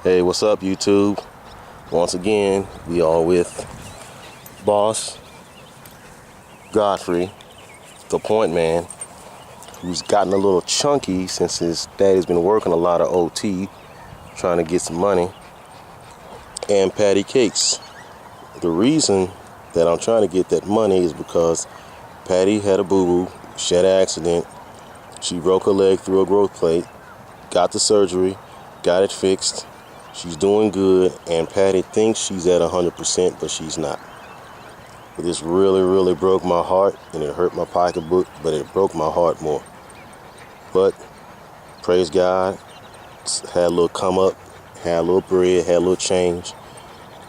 Hey, what's up, YouTube? Once again, we are with Boss Godfrey, the point man, who's gotten a little chunky since his daddy's been working a lot of OT, trying to get some money, and Patty Cakes. The reason that I'm trying to get that money is because Patty had a boo-boo. She had an accident. She broke her leg through a growth plate, got the surgery, got it fixed. She's doing good, and Patty thinks she's at 100%, but she's not. But this really broke my heart, and it hurt my pocketbook, but it broke my heart more. But praise God, had a little come up, had a little bread, had a little change,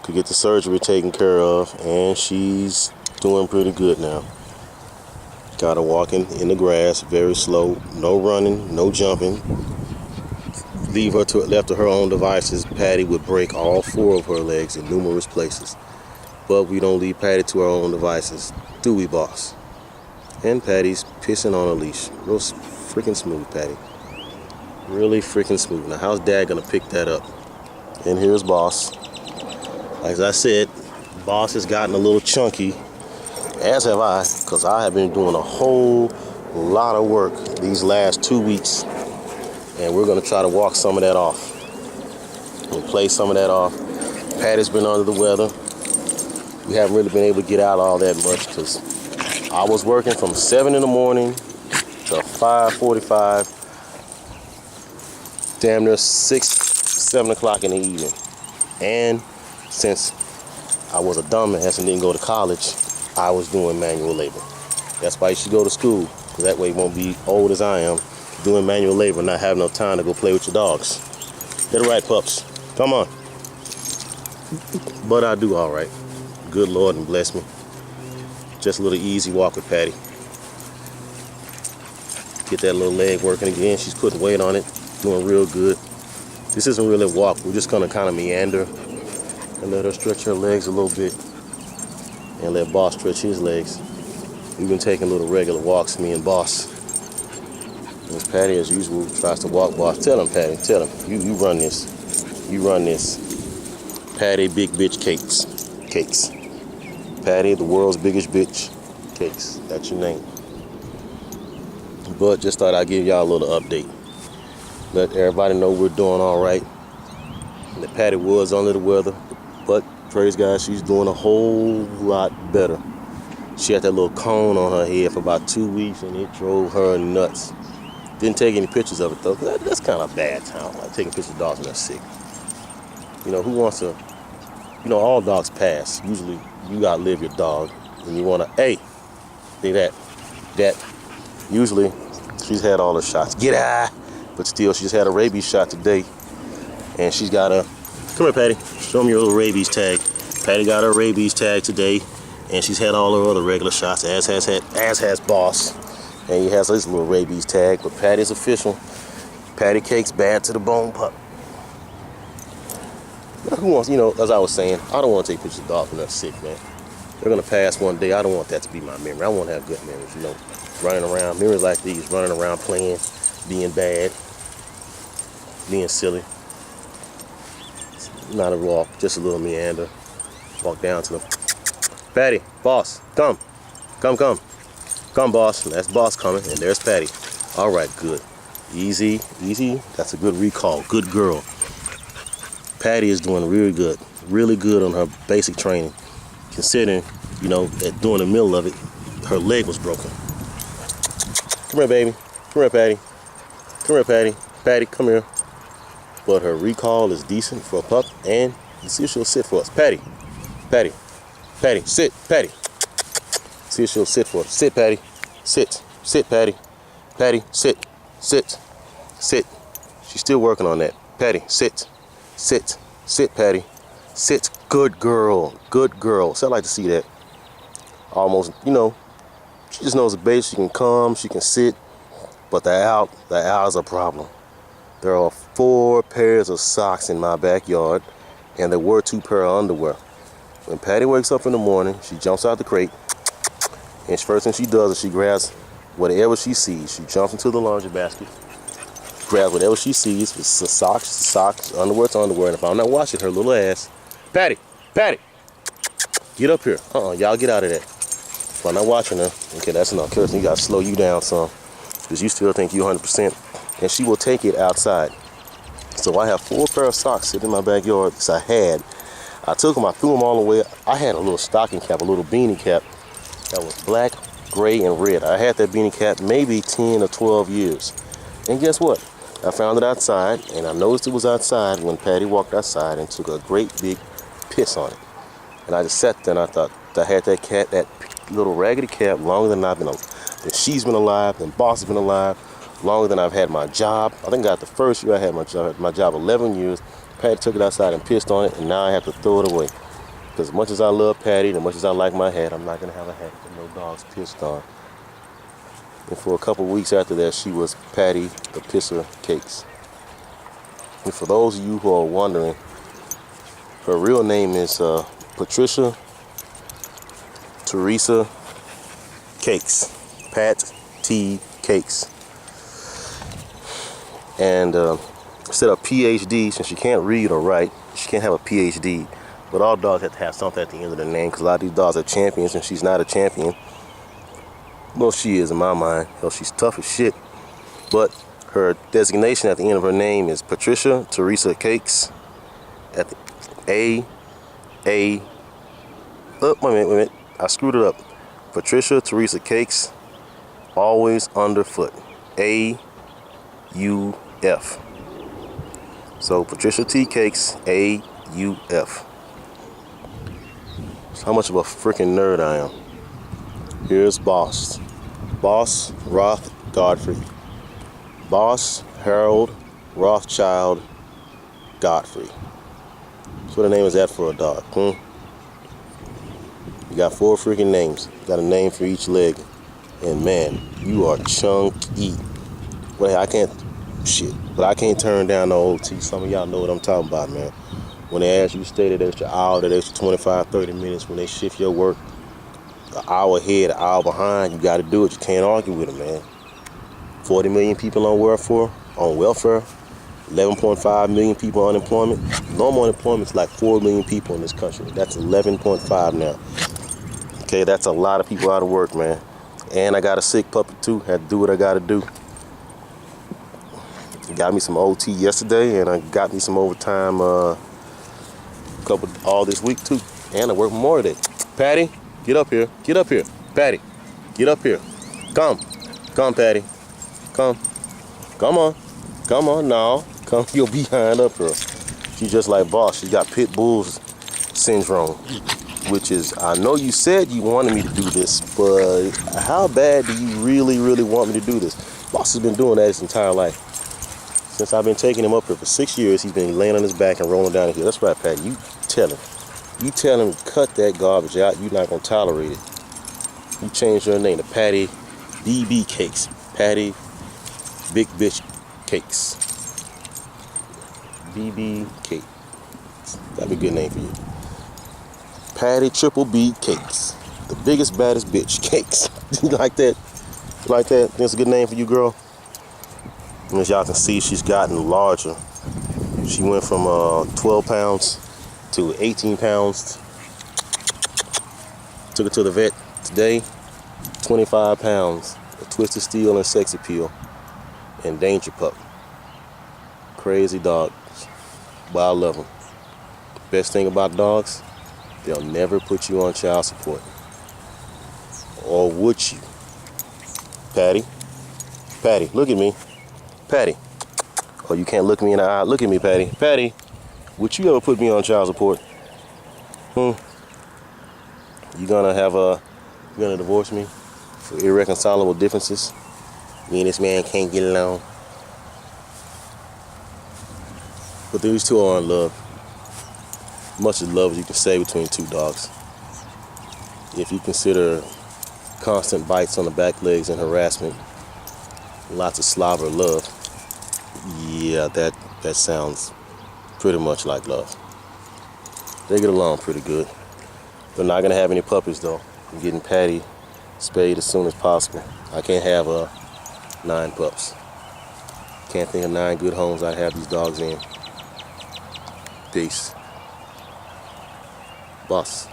could get the surgery taken care of, and she's doing pretty good now. Got her walking in the grass, very slow, no running, no jumping. Left to her own devices, Patty would break all 4 of her legs in numerous places. But we don't leave Patty to her own devices, do we, boss? And Patty's pissing on a leash. Real freaking smooth, Patty. Really freaking smooth. Now, how's Dad gonna pick that up? And here's Boss. As I said, Boss has gotten a little chunky, as have I, because I have been doing a whole lot of work these last 2 weeks. And we're going to try to walk some of that off and play some of that off. Patty's been under the weather. We haven't really been able to get out all that much because I was working from 7 in the morning to 5:45, damn near 7 o'clock in the evening. And since I was a dumbass and didn't go to college, I was doing manual labor. That's why you should go to school, because that way you won't be old as I am, doing manual labor, not having no time to go play with your dogs. Get it right, pups. Come on. But I do all right. Good Lord and bless me. Just a little easy walk with Patty. Get that little leg working again. She's putting weight on it, doing real good. This isn't really a walk. We're just gonna kind of meander and let her stretch her legs a little bit and let Boss stretch his legs. We've been taking little regular walks, me and Boss. Miss Patty, as usual, tries to walk Boss. Tell him, Patty, tell him. You run this. You run this. Patty, big bitch cakes. Cakes. Patty, the world's biggest bitch. Cakes. That's your name. But just thought I'd give y'all a little update. Let everybody know we're doing all right. And that Patty was under the weather. But, praise God, she's doing a whole lot better. She had that little cone on her head for about 2 weeks, and it drove her nuts. Didn't take any pictures of it though. That's kind of a bad time, like taking pictures of dogs when they're sick. You know, who wants to, all dogs pass. Usually you outlive your dog and you want to, hey, see that. Usually she's had all her shots. Get out! But still, she just had a rabies shot today. And she's got a, come here, Patty. Show me your little rabies tag. Patty got her rabies tag today. And she's had all her other regular shots, as has Boss. And he has his little rabies tag, but Patty's official. Patty Cakes bad to the bone pup. Who wants, as I was saying, I don't want to take pictures of dogs when they're sick, man. They're going to pass one day. I don't want that to be my memory. I want to have good memories, running around. Memories like these, running around, playing, being bad, being silly. Not a walk, just a little meander. Walk down to them. Patty, Boss, come. Come, Boss. That's Boss coming, and there's Patty. All right, good. Easy. That's a good recall. Good girl. Patty is doing really good on her basic training. Considering, that during the middle of it, her leg was broken. Come here, baby. Come here, Patty. Come here, Patty. Patty, come here. But her recall is decent for a pup, and let's see if she'll sit for us. Patty, sit, Patty. See if she'll sit for us. Sit, Patty. Sit, Patty. Patty, sit. She's still working on that. Patty, sit, Patty. Sit. Good girl. So I like to see that. Almost, she just knows the base. She can come, she can sit, but the out is a problem. There are 4 pairs of socks in my backyard, and there were 2 pairs of underwear. When Patty wakes up in the morning, she jumps out the crate, and first thing she does is she grabs whatever she sees. She jumps into the laundry basket, grabs whatever she sees. If it's socks, socks, underwear, it's underwear. And if I'm not washing her little ass, Patty, Patty, get up here. Y'all get out of that. If I'm not watching her, okay, that's enough. Kirsten, you gotta slow you down some, because you still think you 100%, and she will take it outside. So I have 4 pair of socks sitting in my backyard. Because I took them, I threw them all away. I had a little stocking cap, a little beanie cap that was black, gray, and red. I had that beanie cap maybe 10 or 12 years. And guess what? I found it outside, and I noticed it was outside when Patty walked outside and took a great big piss on it. And I just sat there and I thought, I had that little raggedy cap longer than than she's been alive, than Boss has been alive, longer than I've had my job. I think I got the first year I had my job 11 years. Patty took it outside and pissed on it, and now I have to throw it away. Because as much as I love Patty, and as much as I like my hat, I'm not going to have a hat with no dogs pissed on. And for a couple of weeks after that, she was Patty the Pisser Cakes. And for those of you who are wondering, her real name is Patricia Teresa Cakes. Pat T. Cakes. And instead of PhD, since she can't read or write, she can't have a PhD. But all dogs have to have something at the end of their name, because a lot of these dogs are champions, and she's not a champion. Well, she is in my mind. Hell, she's tough as shit. But her designation at the end of her name is Patricia Teresa Cakes. At the wait a minute. I screwed it up. Patricia Teresa Cakes, always underfoot. AUF. So Patricia T. Cakes, AUF. That's how much of a freaking nerd I am. Here's Boss. Boss Roth Godfrey. Boss Harold Rothschild Godfrey. That's what the name is that for a dog. You got 4 freaking names. Got a name for each leg. And man, you are chunky. Well, I can't turn down the OT. Some of y'all know what I'm talking about, man. When they ask you to stay that extra hour, that extra 25, 30 minutes, when they shift your work an hour ahead, an hour behind, you got to do it. You can't argue with them, man. 40 million people on welfare, 11.5 million people on unemployment. Normal unemployment is like 4 million people in this country. That's 11.5 now. Okay, that's a lot of people out of work, man. And I got a sick puppy too. Had to do what I got to do. Got me some OT yesterday, and I got me some overtime all this week too. And I work more today. Patty, get up here. Get up here. Patty, get up here. Come, Patty. Come on. No, come your behind up here. She's just like Boss. She got pit bulls syndrome, which is, I know you said you wanted me to do this, but how bad do you really, really want me to do this? Boss has been doing that his entire life. Since I've been taking him up here for 6 years, he's been laying on his back and rolling down the hill. That's right, Patty. You tell him to cut that garbage out. You're not going to tolerate it. You changed your name to Patty BB Cakes. Patty Big Bitch Cakes. BB Cakes. That'd be a good name for you. Patty Triple B Cakes. The biggest, baddest bitch cakes. You like that? You like that? That's a good name for you, girl? And as y'all can see, she's gotten larger. She went from 12 pounds to 18 pounds. Took her to the vet today. 25 pounds. A twisted steel and sex appeal. And danger pup. Crazy dogs. But I love them. Best thing about dogs, they'll never put you on child support. Or would you? Patty, look at me. Patty. Oh, you can't look me in the eye. Look at me, Patty. Patty, would you ever put me on child support? You gonna divorce me for irreconcilable differences? Me and this man can't get along. But these two are in love. Much as love as you can say between 2 dogs. If you consider constant bites on the back legs and harassment, lots of slobber love, yeah, that sounds pretty much like love. They get along pretty good. They're not gonna have any puppies though. I'm getting Patty spayed as soon as possible. I can't have 9 pups. Can't think of 9 good homes I'd have these dogs in. Peace. Boss.